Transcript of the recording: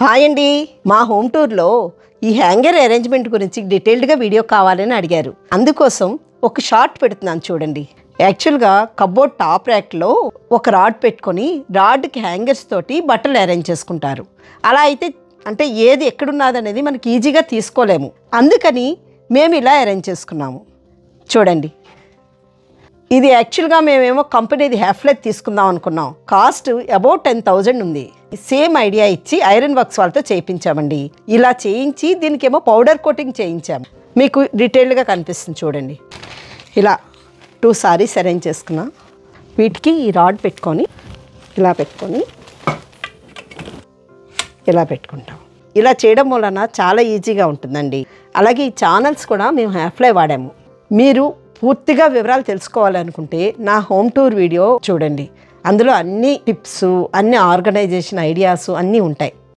Hi అండి, మా home టూర్లో ఈ హ్యాంగర్ అరేంజ్మెంట్ గురించి డీటెయిల్డ్గా వీడియో కావాలని అడిగారు. అందుకోసం ఒక షార్ట్ పెడుతున్నాను చూడండి. యాక్చువల్గా కబోర్డ్ టాప్ ర్యాక్లో ఒక రాడ్ పెట్టుకొని రాడ్కి హ్యాంగర్స్ తోటి బట్టలు అరేంజ్ చేసుకుంటారు. అలా అయితే అంటే ఏది ఎక్కడున్నదనేది మనకి ఈజీగా తీసుకోలేము. అందుకని మేము ఇలా అరేంజ్ చేసుకున్నాము. చూడండి, ఇది యాక్చువల్గా మేమేమో కంపెనీది హ్యాఫ్లెట్ తీసుకుందాం అనుకున్నాం. కాస్ట్ అబౌట్ 10,000 ఉంది. సేమ్ ఐడియా ఇచ్చి ఐరన్ వర్క్స్ వాళ్ళతో చేయించామండి. ఇలా చేయించి దీనికేమో పౌడర్ కోటింగ్ చేయించాము. మీకు డీటెయిల్డ్గా కనిపిస్తుంది చూడండి. ఇలా 2 సారీస్ అరేంజ్ చేసుకున్నాం. వీటికి ఈ రాడ్ పెట్టుకొని ఇలా పెట్టుకుంటాం. ఇలా చేయడం వలన చాలా ఈజీగా ఉంటుందండి. అలాగే ఈ ఛానల్స్ కూడా మేము హ్యాఫ్లై వాడాము. మీరు పూర్తిగా వివరాలు తెలుసుకోవాలనుకుంటే నా హోమ్ టూర్ వీడియో చూడండి. అందులో అన్ని టిప్స్, అన్ని ఆర్గనైజేషన్ ఐడియాస్ అన్నీ ఉంటాయి.